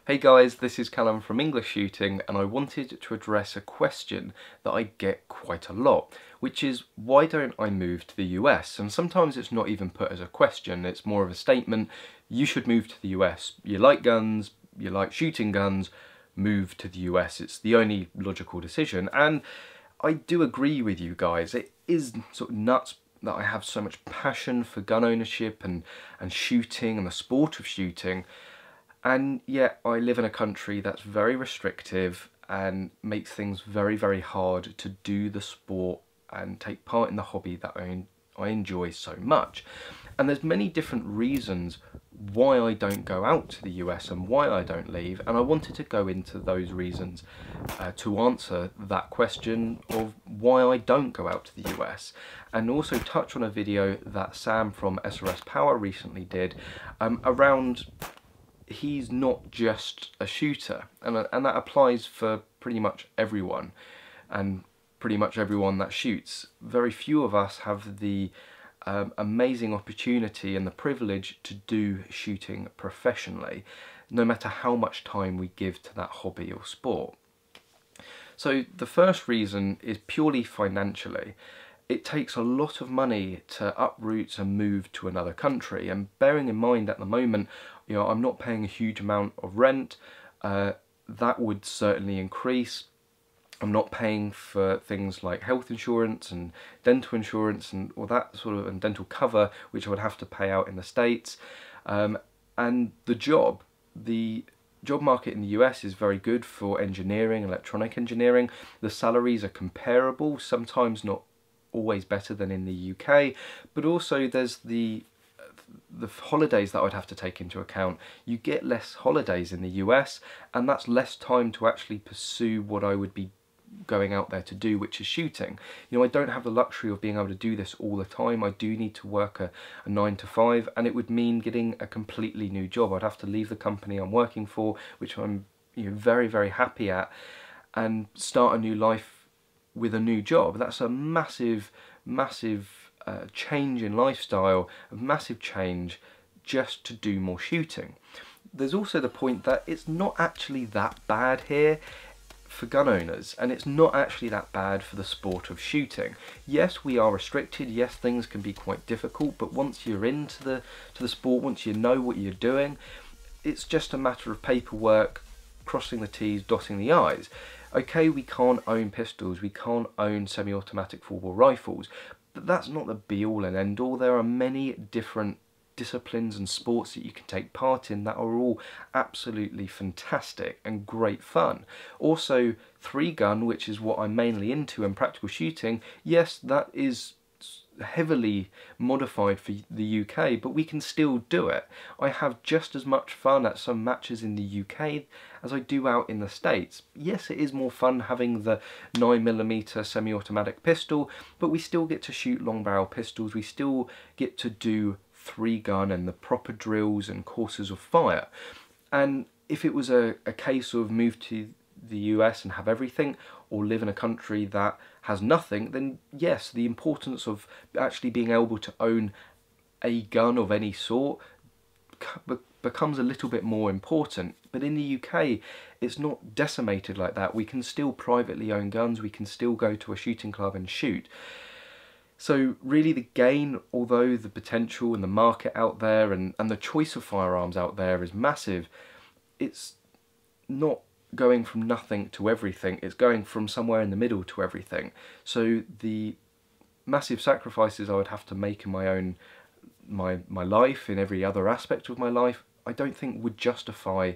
Hey guys, this is Callum from EnglishShooting, and I wanted to address a question that I get quite a lot, which is why don't I move to the US? And sometimes it's not even put as a question, it's more of a statement: you should move to the US. You like guns, you like shooting guns, move to the US. It's the only logical decision, and I do agree with you guys. It is sort of nuts that I have so much passion for gun ownership and shooting and the sport of shooting. And yet I live in a country that's very restrictive and makes things very, very hard to do the sport and take part in the hobby that I enjoy so much. And there's many different reasons why I don't go out to the US and why I don't leave, and I wanted to go into those reasons to answer that question of why I don't go out to the US, and also touch on a video that Sam from SRS Power recently did around he's not just a shooter, and that applies for pretty much everyone and pretty much everyone that shoots. Very few of us have the amazing opportunity and the privilege to do shooting professionally, no matter how much time we give to that hobby or sport. So the first reason is purely financially. It takes a lot of money to uproot and move to another country, and bearing in mind at the moment, you know, I'm not paying a huge amount of rent. That would certainly increase. I'm not paying for things like health insurance and dental insurance and all that sort of, and dental cover, which I would have to pay out in the States. And the job market in the US is very good for engineering, electronic engineering. The salaries are comparable, sometimes not always better than in the UK, but also there's the holidays that I'd have to take into account. You get less holidays in the US, and that's less time to actually pursue what I would be going out there to do, which is shooting. You know, I don't have the luxury of being able to do this all the time. I do need to work a 9 to 5, and it would mean getting a completely new job. I'd have to leave the company I'm working for, which I'm, you know, very, very happy at, and start a new life with a new job. That's a massive change in lifestyle, a massive change just to do more shooting. There's also the point that it's not actually that bad here for gun owners, and it's not actually that bad for the sport of shooting. Yes, we are restricted, yes, things can be quite difficult, but once you're into the sport, once you know what you're doing, it's just a matter of paperwork, crossing the T's, dotting the I's. Okay, we can't own pistols, we can't own semi-automatic full-bore rifles, but that's not the be-all and end-all. There are many different disciplines and sports that you can take part in that are all absolutely fantastic and great fun. Also, 3-gun, which is what I'm mainly into in practical shooting, yes, that is heavily modified for the UK, but we can still do it. I have just as much fun at some matches in the UK as I do out in the States. Yes, it is more fun having the 9mm semi-automatic pistol, but we still get to shoot long barrel pistols, we still get to do 3-gun and the proper drills and courses of fire. And if it was a case of move to the US and have everything, or live in a country that has nothing, then yes, the importance of actually being able to own a gun of any sort becomes a little bit more important. But in the UK, it's not decimated like that. We can still privately own guns, we can still go to a shooting club and shoot. So really the gain, although the potential and the market out there and the choice of firearms out there is massive, it's not going from nothing to everything, it's going from somewhere in the middle to everything. So the massive sacrifices I would have to make in my own my life, in every other aspect of my life, I don't think would justify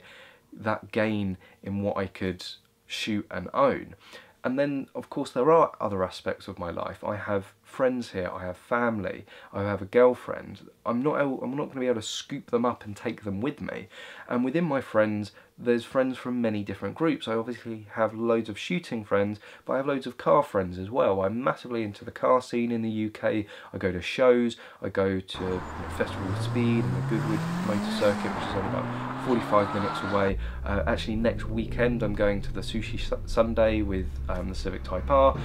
that gain in what I could shoot and own. And then, of course, there are other aspects of my life. I have friends here, I have family, I have a girlfriend. I'm not going to be able to scoop them up and take them with me. And within my friends, there's friends from many different groups. I obviously have loads of shooting friends, but I have loads of car friends as well. I'm massively into the car scene in the UK. I go to shows, I go to Festival of Speed and the Goodwood Motor Circuit, which is only about 45 minutes away. Actually next weekend I'm going to the Sushi Sunday with the Civic Type R,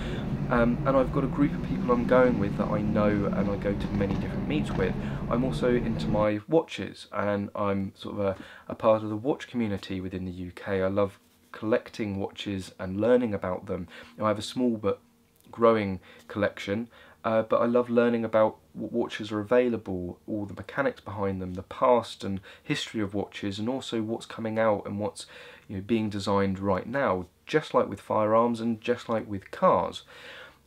and I've got a group of people I'm going with that I know and I go to many different meets with. I'm also into my watches, and I'm sort of a part of the watch community within the UK. I love collecting watches and learning about them. I have a small but growing collection, but I love learning about what watches are available, all the mechanics behind them, the past and history of watches, and also what's coming out and what's being designed right now, just like with firearms and just like with cars.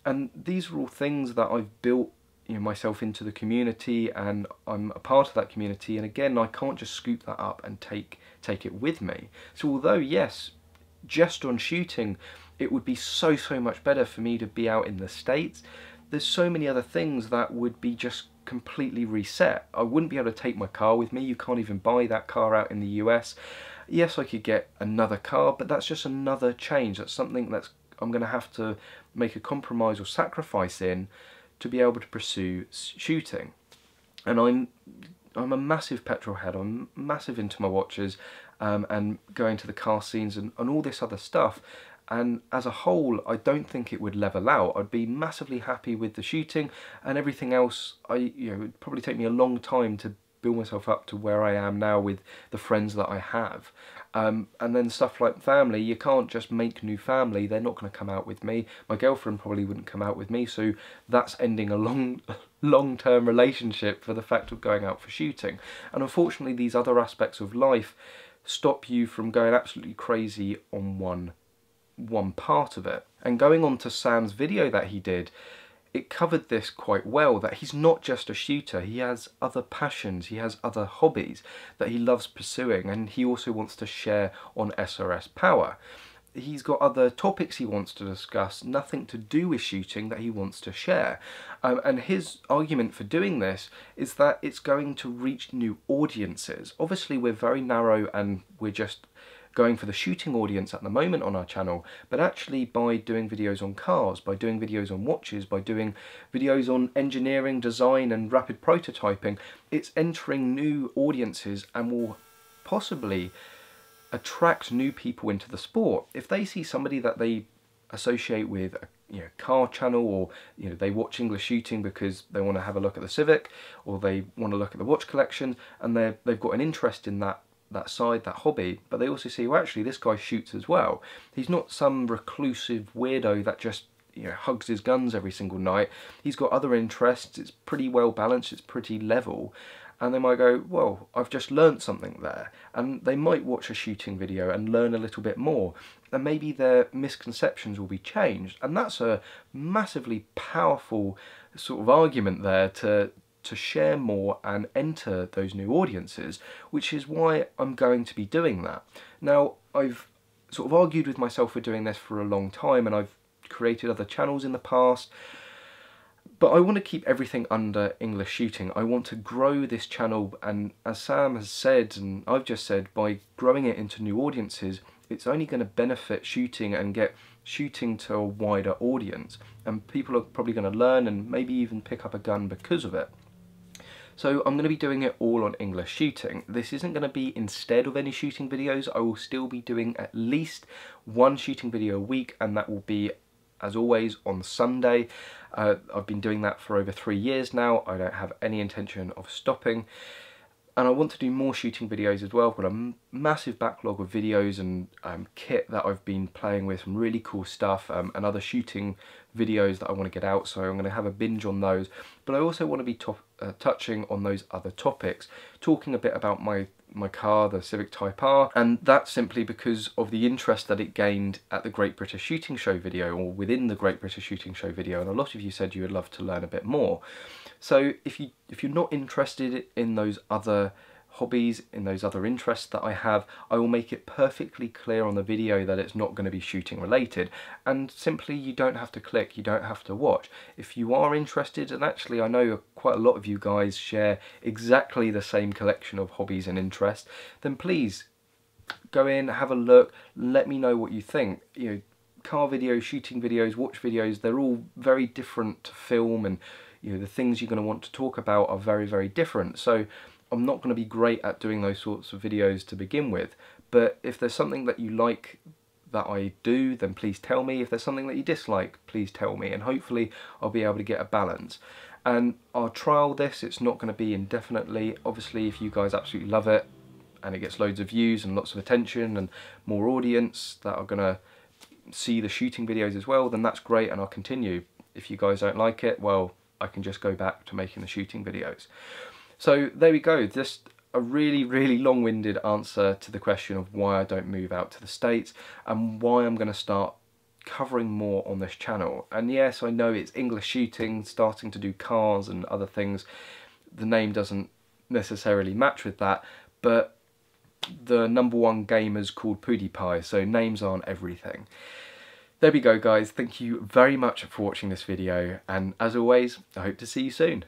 And these are all things that I've built myself into the community, and I'm a part of that community, and again I can't just scoop that up and take it with me. So although yes, just on shooting it would be so much better for me to be out in the States, there's so many other things that would be just completely reset. I wouldn't be able to take my car with me. You can't even buy that car out in the US. Yes, I could get another car, but that's just another change. That's something that's I'm going to have to make a compromise or sacrifice in to be able to pursue shooting. And I'm a massive petrol head. I'm massive into my watches, and going to the car scenes and all this other stuff. And as a whole, I don't think it would level out. I'd be massively happy with the shooting, and everything else, it would probably take me a long time to build myself up to where I am now with the friends that I have. And then stuff like family, you can't just make new family. They're not going to come out with me. My girlfriend probably wouldn't come out with me, so that's ending a long-term relationship for the fact of going out for shooting. And unfortunately, these other aspects of life stop you from going absolutely crazy on one part of it. And going on to Sam's video that he did, it covered this quite well, that he's not just a shooter, he has other passions, he has other hobbies that he loves pursuing, and he also wants to share on SRS Power. He's got other topics he wants to discuss, nothing to do with shooting, that he wants to share. And his argument for doing this is that it's going to reach new audiences. Obviously we're very narrow and we're just going for the shooting audience at the moment on our channel, but actually by doing videos on cars, by doing videos on watches, by doing videos on engineering, design and rapid prototyping, it's entering new audiences and will possibly attract new people into the sport. If they see somebody that they associate with a car channel, or they watch English Shooting because they want to have a look at the Civic, or they want to look at the watch collection, and they've got an interest in that side, that hobby, but they also see, well, actually this guy shoots as well. He's not some reclusive weirdo that just hugs his guns every single night. He's got other interests, it's pretty well balanced, it's pretty level, and they might go, well, I've just learned something there, and they might watch a shooting video and learn a little bit more, and maybe their misconceptions will be changed. And that's a massively powerful sort of argument there to share more and enter those new audiences, which is why I'm going to be doing that. Now, I've sort of argued with myself for doing this for a long time, and I've created other channels in the past, but I want to keep everything under English Shooting. I want to grow this channel, and as Sam has said, and I've just said, by growing it into new audiences, it's only going to benefit shooting and get shooting to a wider audience, and people are probably going to learn and maybe even pick up a gun because of it. So I'm going to be doing it all on English Shooting. This isn't going to be instead of any shooting videos. I will still be doing at least one shooting video a week, and that will be, as always, on Sunday. I've been doing that for over 3 years now. I don't have any intention of stopping. And I want to do more shooting videos as well. I've got a massive backlog of videos and kit that I've been playing with, some really cool stuff, and other shooting videos that I want to get out, so I'm going to have a binge on those. But I also want to be touching on those other topics, talking a bit about my car, the Civic Type R, and that's simply because of the interest that it gained at the Great British Shooting Show video, or within the Great British Shooting Show video, and a lot of you said you would love to learn a bit more. So if you're not interested in those other hobbies, in those other interests that I have, I will make it perfectly clear on the video that it's not going to be shooting related, and simply you don't have to click, you don't have to watch. If you are interested, and actually I know quite a lot of you guys share exactly the same collection of hobbies and interests, then please go in, have a look, let me know what you think. Car videos, shooting videos, watch videos, they're all very different to film, and the things you're going to want to talk about are very, very different. So I'm not going to be great at doing those sorts of videos to begin with, but if there's something that you like that I do, then please tell me. If there's something that you dislike, please tell me, and hopefully I'll be able to get a balance. And I'll trial this. It's not going to be indefinitely. Obviously, if you guys absolutely love it and it gets loads of views and lots of attention and more audience that are going to see the shooting videos as well, then that's great and I'll continue. If you guys don't like it, well, I can just go back to making the shooting videos. So there we go, just a really long-winded answer to the question of why I don't move out to the States and why I'm going to start covering more on this channel. And yes, I know it's English shooting, starting to do cars and other things. The name doesn't necessarily match with that, but the #1 gamer's called PewDiePie, so names aren't everything. There we go guys, thank you very much for watching this video, and as always, I hope to see you soon.